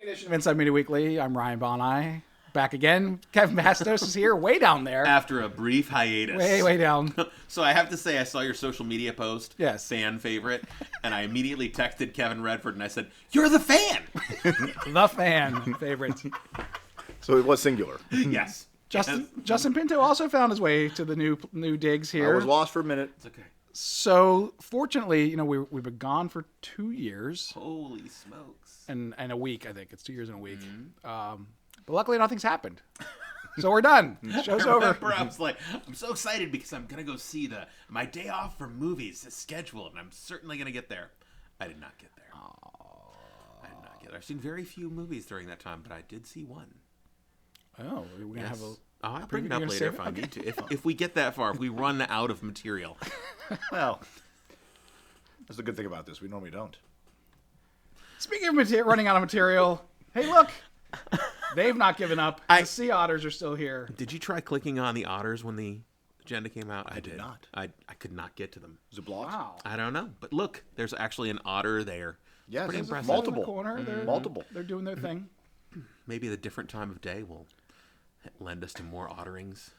Edition of Inside Media Weekly. I'm Ryan Boni. Back again. Kevin Bastos is here, way down there. After a brief hiatus. Way down. So I have to say, I saw your social media post. Yes. Fan favorite. And I immediately texted Kevin Redford and I said, "You're the fan!" The fan favorite. So it was singular. Yes. Justin Pinto also found his way to the new digs here. I was lost for a minute. It's okay. So fortunately, we've been gone for 2 years. Holy smokes. And a week, I think. It's 2 years and a week. But luckily, nothing's happened. So we're done. Show's over. I was like, I'm so excited because I'm going to go see my day off from movies is scheduled, and I'm certainly going to get there. I did not get there. I did not get there. I've seen very few movies during that time, but I did see one. Oh, we're going to have a... I'll bring it up later if I need to. If we get that far, if we run out of material. Well, that's the good thing about this. We normally don't. Speaking of running out of material, hey, look. They've not given up. The sea otters are still here. Did you try clicking on the otters when the agenda came out? I did not. I could not get to them. Is it blocked? Wow. I don't know. But look, there's actually an otter there. Yes, pretty there's impressive. multiple. In the corner. Multiple. They're doing their thing. Maybe the different time of day will lend us to more otterings.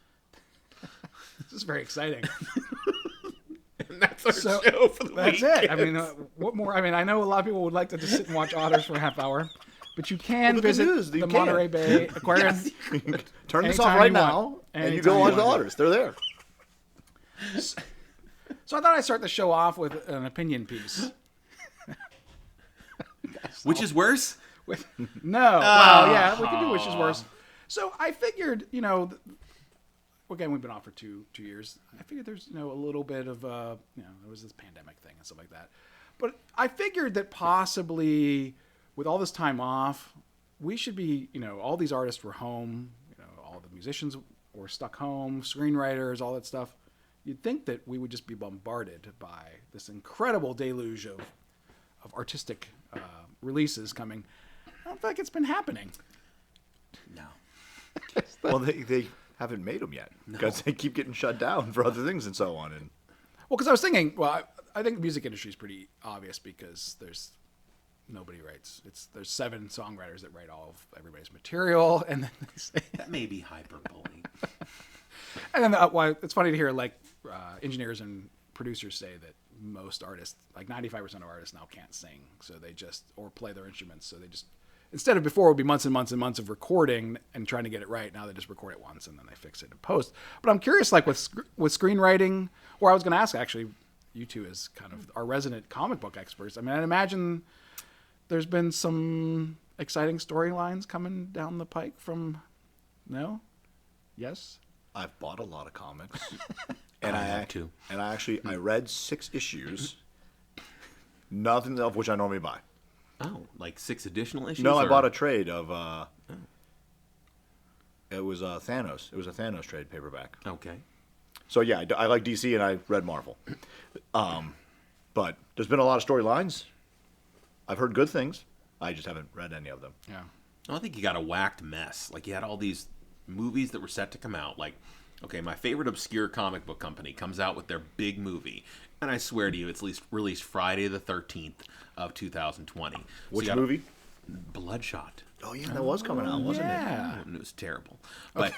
This is very exciting. And that's our show for the week. That's it. I mean, what more? I mean, I know a lot of people would like to just sit and watch otters for a half hour, but you can visit the Monterey Bay Aquarium. Yes. Turn this off right now, and you go watch the otters. They're there. So I thought I'd start the show off with an opinion piece. Which is worse? No. Well, yeah, we can do which is worse. So I figured, again, we've been off for two years. I figured there's, a little bit of, there was this pandemic thing and stuff like that. But I figured that possibly with all this time off, we should be, all these artists were home, all the musicians were stuck home, screenwriters, all that stuff. You'd think that we would just be bombarded by this incredible deluge of artistic releases coming. I don't feel like it's been happening. No. Well, they haven't made them yet because they keep getting shut down for other things and so on. And well, because I was thinking, I think the music industry is pretty obvious because nobody writes. There's 7 songwriters that write all of everybody's material, and then they say that may be hyperbole. And then it's funny to hear engineers and producers say that most artists, like 95% of artists now can't sing, so they or play their instruments, so they just. Instead of before, it would be months and months and months of recording and trying to get it right. Now they just record it once and then they fix it in post. But I'm curious, with screenwriting, or I was going to ask, actually, you two as kind of our resident comic book experts. I mean, I'd imagine there's been some exciting storylines coming down the pike from, no? Yes? I've bought a lot of comics. And I have too. And I read 6 issues, nothing of which I normally buy. Oh, like 6 additional issues? No, I bought a trade of, it was Thanos. It was a Thanos trade paperback. Okay. So yeah, I like DC and I read Marvel. But there's been a lot of storylines. I've heard good things. I just haven't read any of them. Yeah. I think you got a whacked mess. You had all these movies that were set to come out. Okay, my favorite obscure comic book company comes out with their big movie. And I swear to you, it's released Friday the 13th of 2020. Which movie? Bloodshot. Oh, yeah, that was coming out, wasn't it? Yeah. It was terrible. But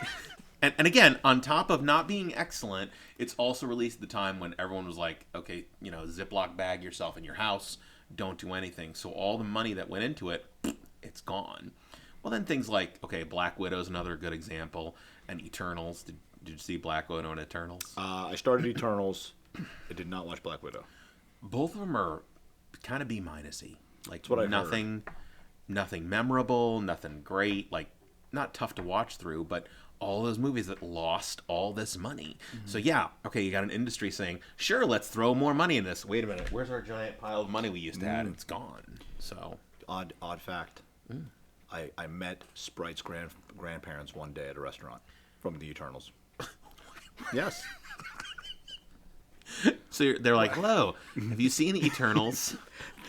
and again, on top of not being excellent, it's also released at the time when everyone was like, okay, Ziploc bag yourself in your house. Don't do anything. So all the money that went into it, it's gone. Well, then things like, okay, Black Widow's another good example. And Eternals. Did you see Black Widow and Eternals? I started Eternals. I did not watch Black Widow. Both of them are kind of B-minus-y. That's what I nothing memorable, nothing great. Not tough to watch through, but all those movies that lost all this money. Mm-hmm. So yeah, okay, you got an industry saying, sure, let's throw more money in this. Wait a minute, where's our giant pile of money we used to have? It's gone. So odd fact. I met Sprite's grandparents one day at a restaurant from the Eternals. Yes. So they're like, hello, have you seen the Eternals?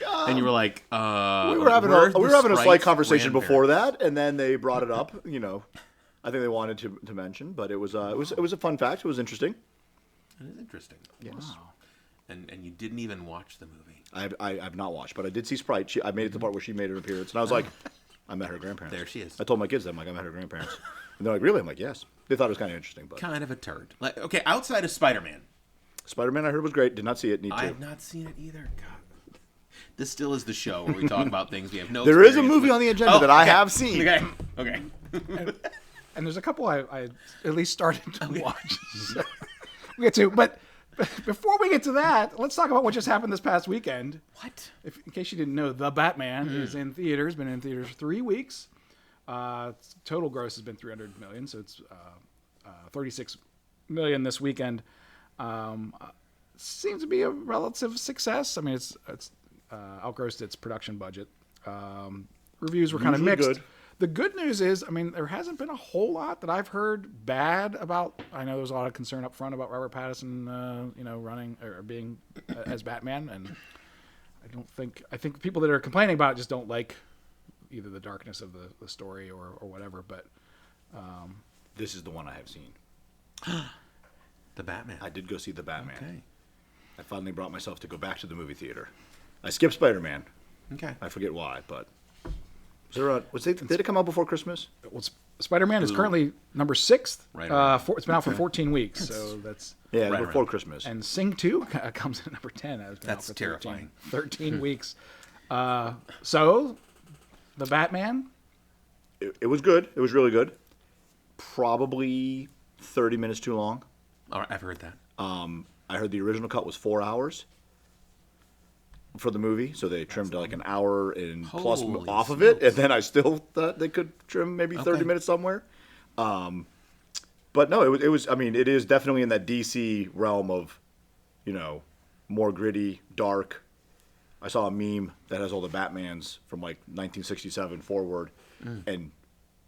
And you were like, we were having a slight conversation before that, and then they brought it up. I think they wanted to mention, but it was a fun fact. It was interesting. It is interesting. Yes. Wow. And you didn't even watch the movie. I've not watched, but I did see Sprite. I made it to the part where she made an appearance, and I was like, I met her grandparents. There she is. I told my kids that, I met her grandparents. And they're like, really? I'm like, yes. They thought it was kind of interesting. But Kind of a turd. Like, okay, outside of Spider-Man. Spider-Man I heard was great. Did not see it. Need to. I have not seen it either. God. This still is the show where we talk about things we have no There is a experience movie with. on the agenda that I have seen. Okay. And there's a couple I at least started to watch. So we get to, but before we get to that, let's talk about what just happened this past weekend. What? In case you didn't know, The Batman is in theaters. Been in theaters 3 weeks. Total gross has been $300 million, so it's $36 million this weekend. Seems to be a relative success. I mean, it's outgrossed its production budget. Reviews were kind of Usually mixed. good. The good news is, I mean, there hasn't been a whole lot that I've heard bad about. I know there's a lot of concern up front about Robert Pattinson, running or being as Batman, and I think people that are complaining about it just don't like either the darkness of the story or whatever. But This is the one I have seen. The Batman. I did go see The Batman. Okay. I finally brought myself to go back to the movie theater. I skipped Spider-Man. Okay. I forget why, but did it come out before Christmas? well, Spider-Man is currently number 6. Right. It's been out for 14 weeks, so that's. Yeah, Right before around. Christmas. And Sing 2 comes in at number 10. It's been out That's for terrifying. 13 weeks. So, The Batman. It was good. It was really good. Probably 30 minutes too long. All right, I've heard that. I heard the original cut was 4 hours for the movie, so they trimmed like an hour and plus Holy off of it, smokes. and then I still thought they could trim maybe 30 Okay. minutes somewhere. But no, it was. I mean, it is definitely in that DC realm of, more gritty, dark. I saw a meme that has all the Batmans from like 1967 forward, and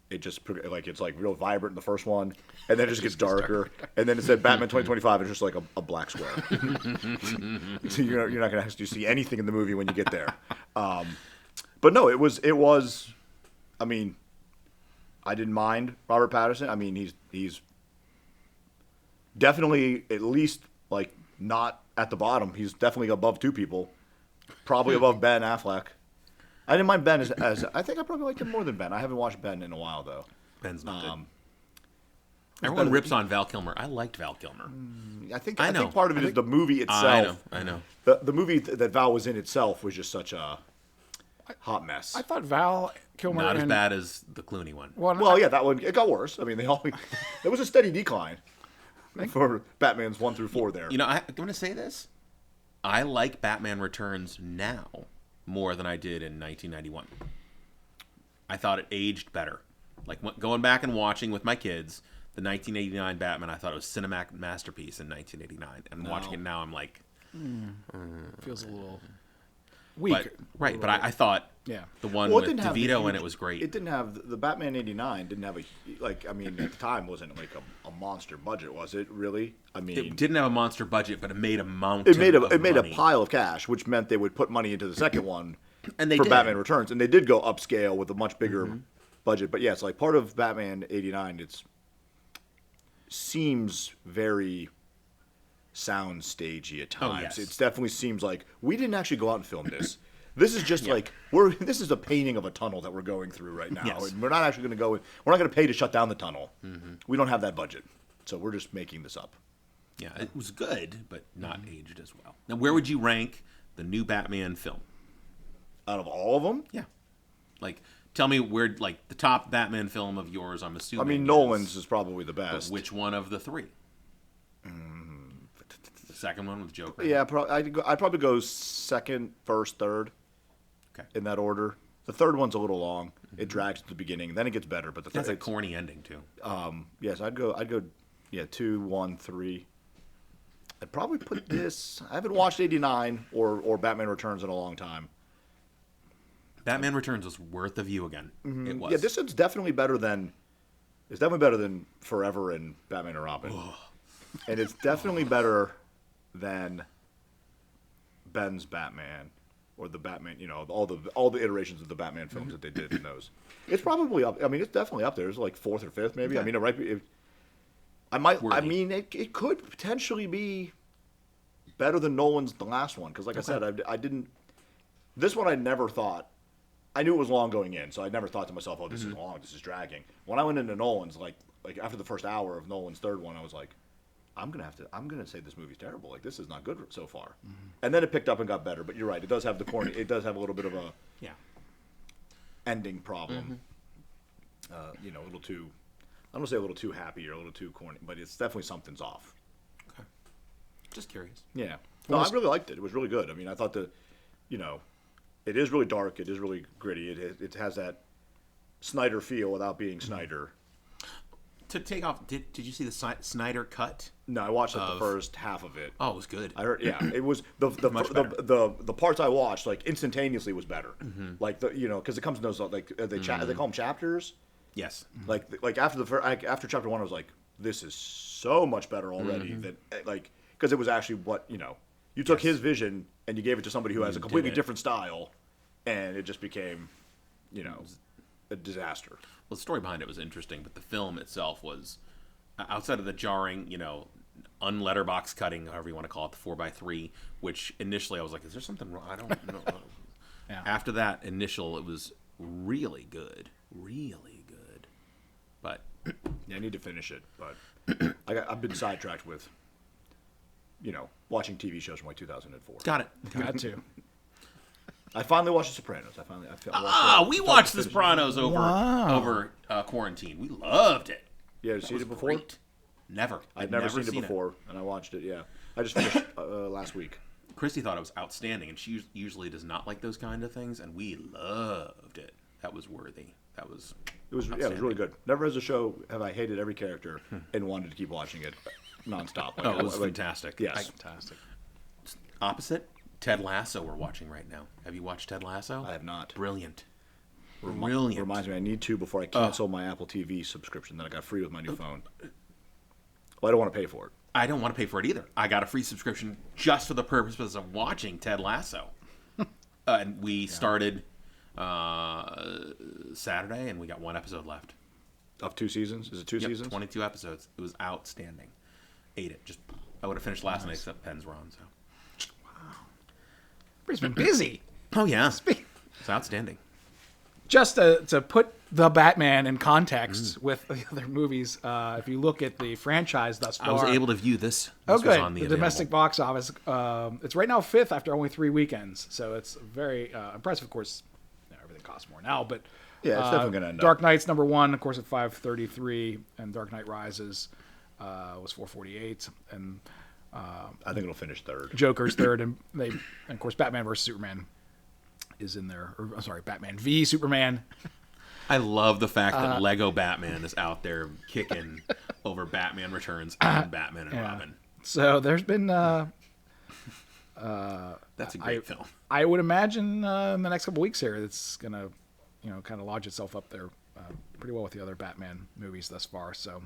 it just it's like real vibrant in the first one, and then it just gets darker, and then it said Batman 2025 is just like a black square. So you're not gonna actually see anything in the movie when you get there. But no, it was. I mean, I didn't mind Robert Pattinson. I mean, he's definitely at least like not at the bottom. He's definitely above 2 people, probably above Ben Affleck. I didn't mind Ben as I think I probably liked him more than Ben. I haven't watched Ben in a while though. Ben's not good. better Everyone than- rips on Val Kilmer. I liked Val Kilmer. I think I know. think part of it is the movie itself. I know. The movie that Val was in itself was just such a hot mess. I thought Val Kilmer Not as and bad as the Clooney one. Well, yeah, that one it got worse. I mean, there was a steady decline for Batman's 1 through 4 there. I'm going to say this. I like Batman Returns now more than I did in 1991. I thought it aged better. Like going back and watching with my kids, the 1989 Batman, I thought it was a cinematic masterpiece in 1989. And watching it now, I'm like, feels a little weak. but I thought Yeah. the one Well, with it didn't have the DeVito in huge- it was great. It didn't have the Batman '89 didn't have I mean, at the time wasn't like a monster budget, was it? Really? I mean, It didn't have a monster budget, but it made a mountain. it made of a money. pile of cash, which meant they would put money into the second one And they for did. Batman Returns, and they did go upscale with a much bigger budget. But yeah, it's like part of Batman '89. It seems very sound stagey at times. yes. It definitely seems like we didn't actually go out and film this. This is just like this is a painting of a tunnel that we're going through right now, Yes. and we're not actually going to go in. We're not going to pay to shut down the tunnel. We don't have that budget, so we're just making this up. Yeah, it was good, but not aged as well. Now, where would you rank the new Batman film? Out of all of them, Yeah. Like, tell me where, like, the top Batman film of yours, I'm assuming. I mean, is- Nolan's is probably the but best. which one of the 3? The second one with Joker? Yeah, I'd probably go second, first, third, Okay. in that order. The third one's a little long. It drags at the beginning, then it gets better. But the That's third, a corny ending, too. yes, I'd go, 2, 1, 3. I'd probably put this. I haven't watched '89 or Batman Returns in a long time. Batman Returns was worth the view again. It was. Yeah, this is definitely better than. It's definitely better than Forever and Batman and Robin, and it's definitely better than Ben's Batman or the Batman. All the iterations of the Batman films that they did in those. It's probably up. I mean, it's definitely up there. It's like 4th or 5th, maybe. Okay. I mean, it might be. I might. I Worthy. mean, it could potentially be better than Nolan's the last one because, like I said, I didn't. This one I never thought I knew it was long going in, so I never thought to myself, "Oh, this is long. This is dragging." When I went into Nolan's, like after the first hour of Nolan's third one, I was like, I'm gonna say this movie's terrible. Like, this is not good so far. And then it picked up and got better. But you're right. It does have the corny. It does have a little bit of a ending problem. A little too. I don't want to say a little too happy or a little too corny, but it's definitely something's off. Okay. Just curious. Yeah. No, I really liked it. It was really good. I mean, I thought it is really dark. It is really gritty. It has that Snyder feel without being Snyder. To take off, did you see the Snyder cut? No, I watched the first half of it. Oh, it was good. I heard, it was the parts I watched like instantaneously was better. Like because it comes in those like they call them chapters. Yes. Like after chapter 1, I was like, this is so much better already that because it was actually what you took his vision and you gave it to somebody who has a completely different style, and it just became a disaster. Well, the story behind it was interesting, but the film itself was, outside of the jarring, unletterbox cutting, however you want to call it, the 4x3, which initially I was like, is there something wrong? I don't know. Yeah. After that initial, it was really good. Really good. But yeah, I need to finish it, but I've been sidetracked with, watching TV shows from like 2004. got it. Got to. I finally watched The Sopranos. We watched The Sopranos over quarantine. We loved it. Yeah, did you see it before? Great. Never. I'd never seen it before, and I watched it. Yeah, I just finished last week. Christy thought it was outstanding, and she usually does not like those kind of things, and we loved it. That was worthy. It was really good. Never as a show have I hated every character and wanted to keep watching it nonstop. It was fantastic. Yes, Fantastic. Opposite, Ted Lasso we're watching right now. Have you watched Ted Lasso? I have not. Brilliant. Brilliant. Reminds me, I need to before I cancel my Apple TV subscription that I got free with my new phone. Well, I don't want to pay for it. I don't want to pay for it either. I got a free subscription just for the purpose of watching Ted Lasso. And we started Saturday, and we got one episode left. Of 2 seasons? Is it 2 seasons? 22 episodes. It was outstanding. Ate it. I would have finished last night except pens were on. So. He's been busy. Oh, yeah. It's outstanding. Just to put the Batman in context with the other movies, if you look at the franchise thus far, I was able to view this. Oh, Was good. on The domestic box office. It's right now 5th after only 3 weekends, so it's very impressive. Of course, everything costs more now, but yeah, it's definitely going to end Dark Knight's number 1, of course, at 533, and Dark Knight Rises was 448, and I think it'll finish 3rd. Joker's 3rd, and of course, Batman vs Superman is in there. Or, sorry, Batman v Superman. I love the fact that Lego Batman is out there kicking over Batman Returns and Batman and Robin. So there's been that's a great film. I would imagine in the next couple weeks here, it's gonna kind of lodge itself up there pretty well with the other Batman movies thus far. So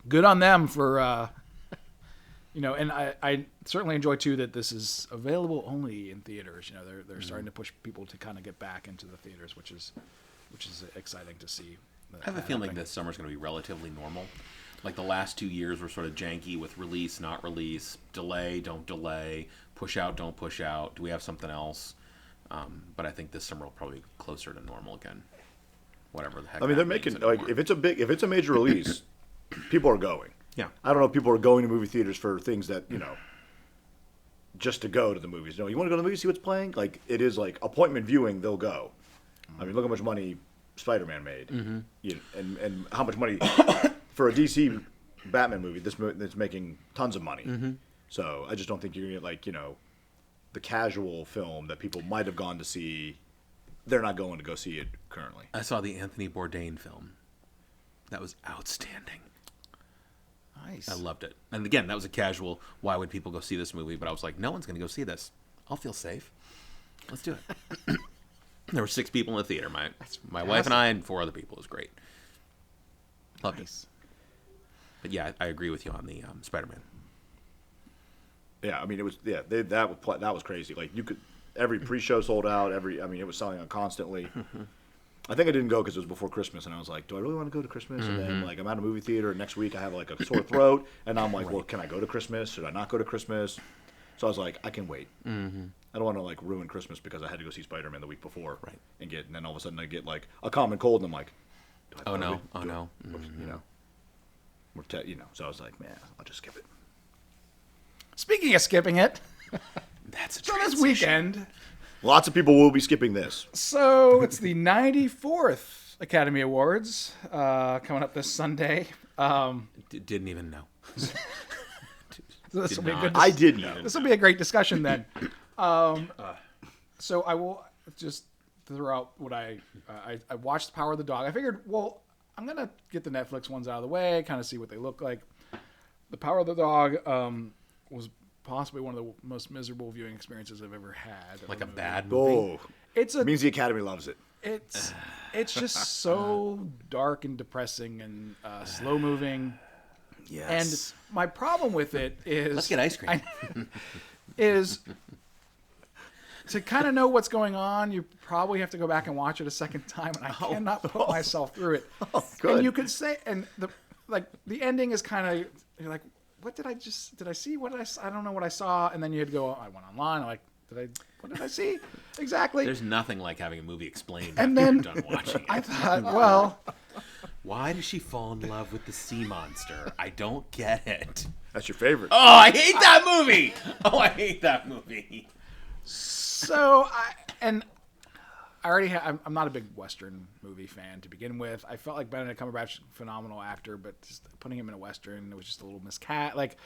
good on them for and I certainly enjoy too that this is available only in theaters. They're starting to push people to kind of get back into the theaters, which is exciting to see. I have a feeling this summer's going to be relatively normal. Like the last 2 years were sort of janky with release, not release, delay, don't delay, push out, don't push out. Do we have something else? But I think this summer will probably be closer to normal again. Whatever the heck. I mean, they're making if it's a major release, people are going. Yeah. I don't know if people are going to movie theaters for things that, just to go to the movies. You want to go to the movies, see what's playing? Like, it is like appointment viewing, they'll go. I mean, look how much money Spider-Man made. Mm-hmm. And how much money for a DC Batman movie, that's making tons of money. Mm-hmm. So I just don't think you're going to get, the casual film that people might have gone to see. They're not going to go see it currently. I saw the Anthony Bourdain film. That was outstanding. Nice. I loved it. And again, that was a casual, why would people go see this movie? But I was like, no one's going to go see this. I'll feel safe. Let's do it. There were 6 people in the theater. My wife and I and 4 other people. It was great. Loved it. But yeah, I agree with you on the Spider-Man. Yeah, I mean, it was that was crazy. Like every pre-show sold out. It was selling out constantly. I think I didn't go because it was before Christmas, and I was like, do I really want to go to Christmas? And then I'm at a movie theater, and next week I have like a sore throat, and I'm like, well, can I go to Christmas? Should I not go to Christmas? So I was like, I can wait. Mm-hmm. I don't want to like ruin Christmas because I had to go see Spider-Man the week before, Right. And then all of a sudden I get like a common cold, and I'm like, Oh no! Mm-hmm. You know, So I was like, man, I'll just skip it. Speaking of skipping it, That's a so this transition. weekend, Lots of people will be skipping this. so it's the 94th Academy Awards coming up this Sunday. Didn't even know. This will be a not. good. I did know. This will be a great discussion then. So I will just throw out what I watched Power of the Dog. I figured, well, I'm gonna get the Netflix ones out of the way, kind of see what they look like. The Power of the Dog was possibly one of the most miserable viewing experiences I've ever had. Like a bad movie. Oh, It's a means the Academy loves it. it's just so dark and depressing and slow moving. Yes. And my problem with it is Let's get ice cream. is to kind of know what's going on, you probably have to go back and watch it a second time, and I cannot put myself through it. good. And you could say, and the ending is kind of, you're like, what did I see? What did I don't know what I saw, and then you had to go, I went online, I'm like, what did I see? Exactly. There's nothing like having a movie explained And after then you're done watching it. I thought, well, Why does she fall in love with the sea monster? I don't get it. That's your favorite. Oh, I hate that movie. Oh, I hate that movie. so I already I'm not a big Western movie fan to begin with. I felt like Benedict Cumberbatch, phenomenal actor, but just putting him in a Western, it was just a little miscast. Like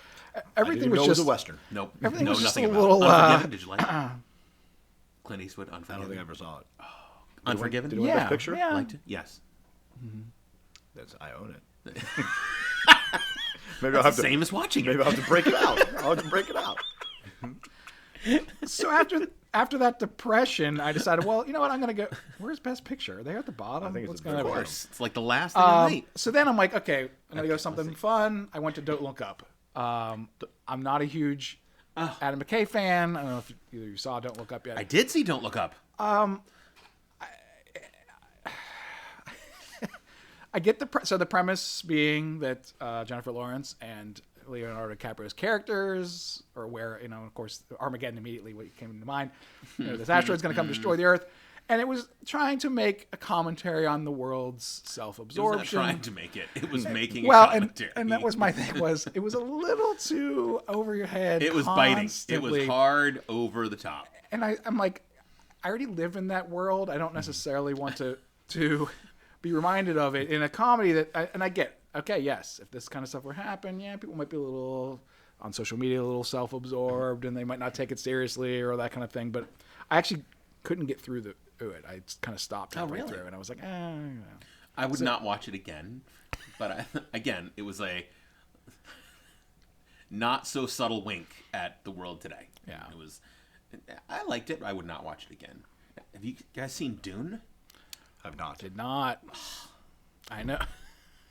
everything was it just was a Western. Nope. Everything No, was just nothing a about little, it. Unforgiven, did you like it? Clint Eastwood, I don't Unforgiven. think I ever saw it. Unforgiven? Did it win Best Picture? yeah. Liked it? Yes. I own it. Maybe I'll have to. Same as watching Maybe it. I'll have to break it out. I'll have to break it out. So after that depression, I decided, well, you know what? I'm gonna go. Where's Best Picture? Are they at the bottom? I think it's What's at the going very on? bottom. It's like the last thing of the night. So then I'm like, okay, I'm gonna go something fun. I went to Don't Look Up. I'm not a huge Adam McKay fan. I don't know if either you saw Don't Look Up yet. I did see Don't Look Up. I get the premise being that Jennifer Lawrence and Leonardo DiCaprio's characters are where, of course, Armageddon immediately what came to mind. This asteroid's going to come destroy the Earth. And it was trying to make a commentary on the world's It was self-absorption. not trying to make it. It was making a Well, commentary. and that was my thing, it was a little too over your head. It was biting. It constantly. was hard over the top. And I'm like, I already live in that world. I don't necessarily want to be reminded of it in a comedy and I get, okay, yes, if this kind of stuff were to happen, yeah, people might be a little on social media, a little self-absorbed, and they might not take it seriously or that kind of thing. But I actually couldn't get through it. I kind of stopped halfway really? through, and I was like, I would not watch it again, but again, it was a not so subtle wink at the world today. Yeah. It was. I liked it. I would not watch it again. Have you guys seen Dune? I've not. did not. I know.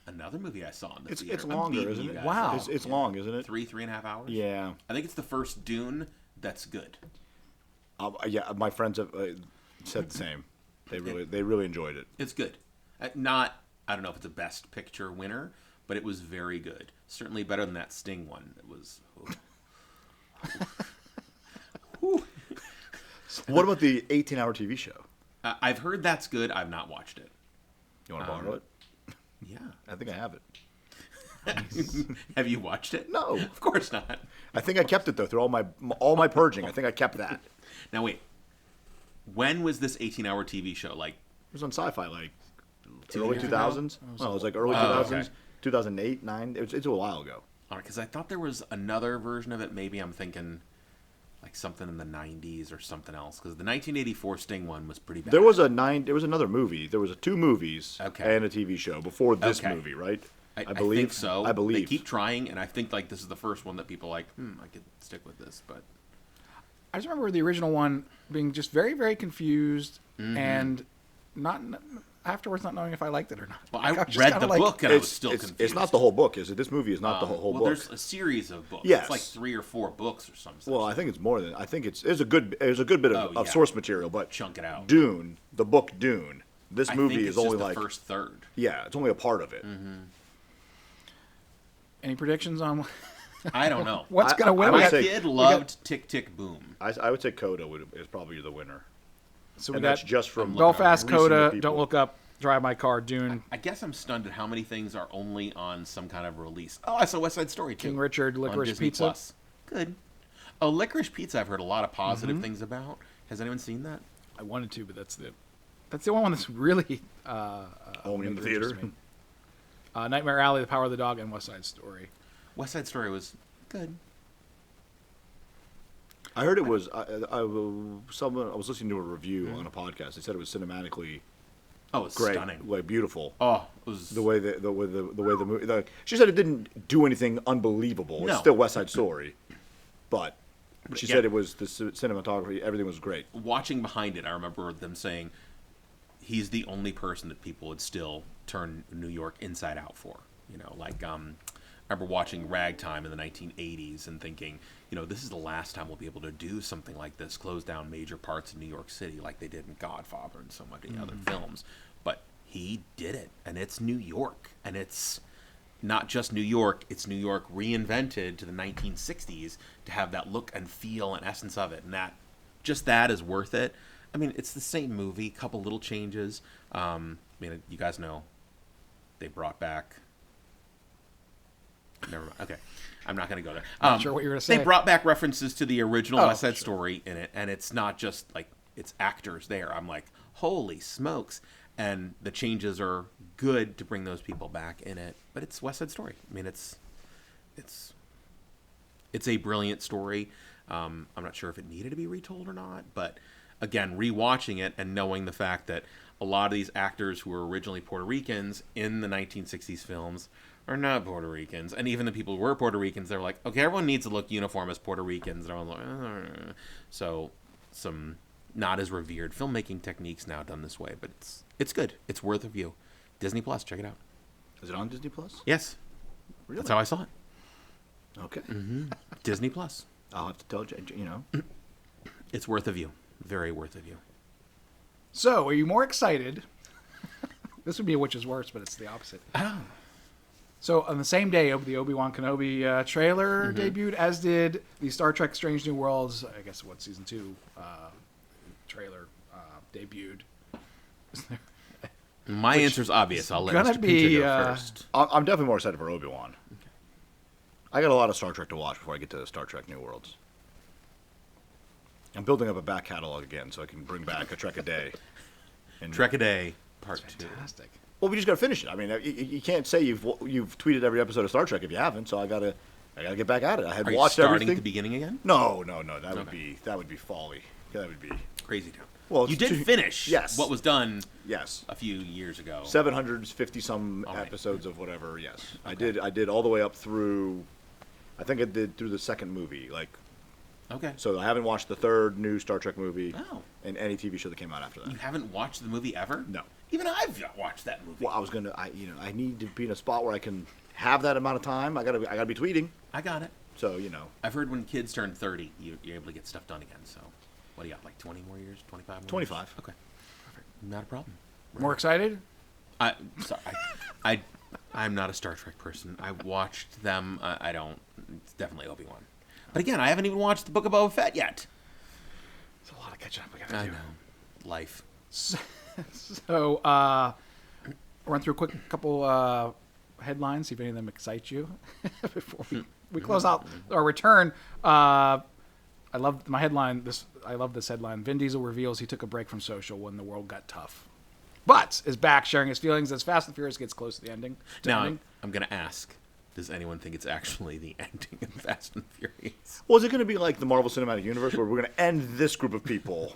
Another movie I saw in the It's theater. I'm longer, beating isn't you it? guys. Wow. It's long, isn't it? 3.5 hours. Yeah. I think it's the first Dune that's good. Yeah. My friends have said the same. They really enjoyed it. It's good. I don't know if it's a Best Picture winner, but it was very good. Certainly better than that Sting one. It was. What about the 18-hour TV show? I've heard that's good. I've not watched it. You want to borrow it? Yeah. I think I have it. Have you watched it? No. Of course not. I think I kept it though through all my purging. I think I kept that. It Now wait. When was this 18-hour TV show? Like, was on Sci-Fi like 2 early years ago? 2000s. Well, it was like early Oh, 2000s, okay. 2008, 9. It's a while ago. all right, because I thought there was another version of it. Maybe I'm thinking like something in the 90s or something else. Because the 1984 Sting one was pretty bad. There was another movie. There was 2 movies Okay. and a TV show before this Okay. movie, right? I believe think so. I believe. They keep trying, and I think like this is the first one that people are like, I could stick with this, but. I just remember the original one being just very, very confused and not afterwards not knowing if I liked it or not. Well, I was just read kinda the like- book and I was still confused. It's not the whole book, is it? This movie is not the whole well, book. there's a series of books. Yes. It's like 3 or 4 books or something. Well, I think it's more than. I think there's a good bit of yeah. source material, but Chunk it out. Dune, the book Dune. This I movie think is it's only just like the first third. yeah, it's only a part of it. Any predictions on I don't know. What's going to win? My say- kid loved Tick Tick Boom. I would say Coda is probably the winner. So we And got that's just from Belfast, recent Coda, people. Don't Look Up, Drive My Car, Dune, I guess I'm stunned at how many things are only on some kind of release. Oh, I saw West Side Story too. King Richard, on Licorice Disney Pizza. Plus. Good. Oh, Licorice Pizza. I've heard a lot of positive things about. Has anyone seen that? I wanted to, but that's the only one that's really Only in the interests theater. me. Nightmare Alley, The Power of the Dog, and West Side Story. West Side Story was good. I heard it was. I was listening to a review on a podcast. They said it was cinematically Oh, it's great, stunning. like beautiful. Oh, it was The way the movie. She said it didn't do anything unbelievable. No. It's still West Side Story, but she yeah. said it was the cinematography. Everything was great. watching behind it. I remember them saying he's the only person that people would still turn New York inside out for. You know, like I remember watching Ragtime in the 1980s and thinking, you know, this is the last time we'll be able to do something like this, close down major parts of New York City like they did in Godfather and so many other films. But he did it, and it's New York, and it's not just New York, it's New York reinvented to the 1960s to have that look and feel and essence of it, and that is worth it. I mean, it's the same movie, couple little changes. I mean, you guys know they brought back. Never mind. Okay, I'm not going to go there. Not sure what you were going to say. They brought back references to the original Oh, West Side sure. Story in it, and it's not just like it's actors there. I'm like, holy smokes! And the changes are good to bring those people back in it. But it's West Side Story. I mean, it's a brilliant story. I'm not sure if it needed to be retold or not, but again, rewatching it and knowing the fact that a lot of these actors who were originally Puerto Ricans in the 1960s films are not Puerto Ricans, and even the people who were Puerto Ricans, they were like, okay, everyone needs to look uniform as Puerto Ricans. And everyone's like, so some not as revered filmmaking techniques now done this way, but it's good. It's worth a view. Disney Plus, check it out. Is it on Disney Plus? Yes, Really? that's how I saw it. Okay. Disney Plus. I'll have to tell you. You know. It's worth a view. Very worth a view. So, are you more excited? This would be a which is worse, but it's the opposite. Oh. So, on the same day, the Obi-Wan Kenobi trailer debuted, as did the Star Trek Strange New Worlds, I guess what, season 2 trailer debuted. My answer's obvious. I'll let gonna Mr. be, Pinto go first. I'm definitely more excited for Obi-Wan. I got a lot of Star Trek to watch before I get to Star Trek New Worlds. I'm building up a back catalog again so I can bring back a Trek a day. And Trek a Day, Part 2. Fantastic. Well, we just got to finish it. I mean, you can't say you've tweeted every episode of Star Trek if you haven't. So I gotta get back at it. I had Are you watched starting everything. at the beginning again? No. That would Okay. be folly. That would be Crazy Town. Well, it's you did too- finish yes. what was done yes. a few years ago. 750 some All right. episodes of whatever. Yes, I did all the way up through. I think I did through the second movie. Like, Okay. so I haven't watched the third new Star Trek movie Oh. and any TV show that came out after that. You haven't watched the movie ever? No. Even I've not watched that movie. Well, I need to be in a spot where I can have that amount of time. I gotta be tweeting. I got it. So I've heard when kids turn 30, you're able to get stuff done again. So, what do you got? Like 20 more years? 25 more 25. Years? Okay. Perfect. Not a problem. More excited? I'm not a Star Trek person. I watched them. I don't. It's definitely Obi-Wan. But again, I haven't even watched the Book of Boba Fett yet. There's a lot of catching up we got to I do. know. Life. So, run through a quick couple headlines, see if any of them excite you before we close out our return. I love my headline. I love this headline. Vin Diesel reveals he took a break from social when the world got tough, but is back sharing his feelings as Fast and Furious gets close to the ending. Now, I'm going to ask, does anyone think it's actually the ending of Fast and Furious? well, is it going to be like the Marvel Cinematic Universe where we're going to end this group of people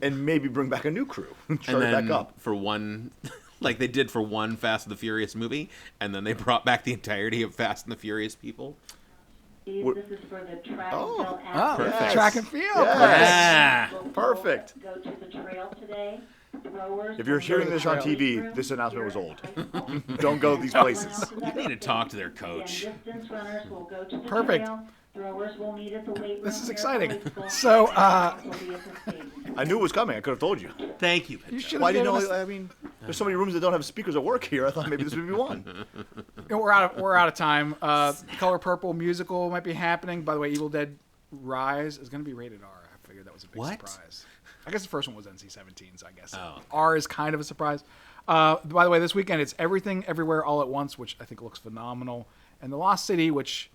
and maybe bring back a new crew and start it back up? For one, like they did for one Fast and the Furious movie, and then they brought back the entirety of Fast and the Furious people. This is for the track Oh. and field Oh, athletes. Yes. track and field. Yes. Yeah. Perfect. Go to the trail today. Rowers If you're will hearing meet this at on the TV, weight room this announcement was here old. at high school. Don't go to these places. You need to talk to their coach. And distance runners will go to the Perfect. trail. Throwers will meet at the weight room. This is here at exciting. the high school. So, Athletes will be at the stadium. I knew it was coming. I could have told you. Thank you. You Pinto. should Why have do you given know? us. I mean, there's so many rooms that don't have speakers at work here. I thought maybe this would be one. know, we're out of time. Color Purple musical might be happening. By the way, Evil Dead Rise is going to be rated R. I figured that was a big surprise. I guess the first one was NC-17, so I guess R is kind of a surprise. By the way, this weekend it's Everything Everywhere All at Once, which I think looks phenomenal, and The Lost City, which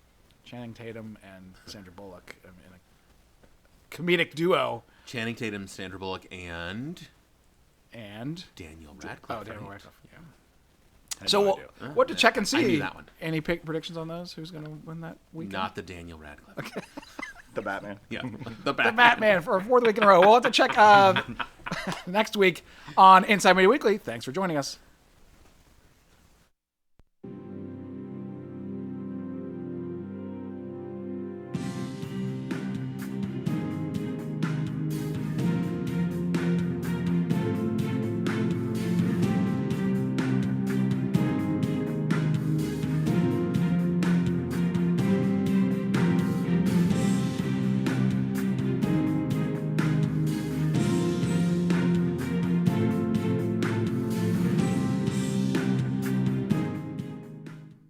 Channing Tatum and Sandra Bullock in a comedic duo. Channing Tatum, Sandra Bullock, and Daniel Radcliffe. Oh, Daniel Radcliffe. Yeah. no What to check and see? I knew that one. Any predictions on those? Who's going to win that weekend? Not the Daniel Radcliffe. Okay. The Batman. Yeah. The Batman for a fourth week in a row. We'll have to check next week on Inside Media Weekly. Thanks for joining us.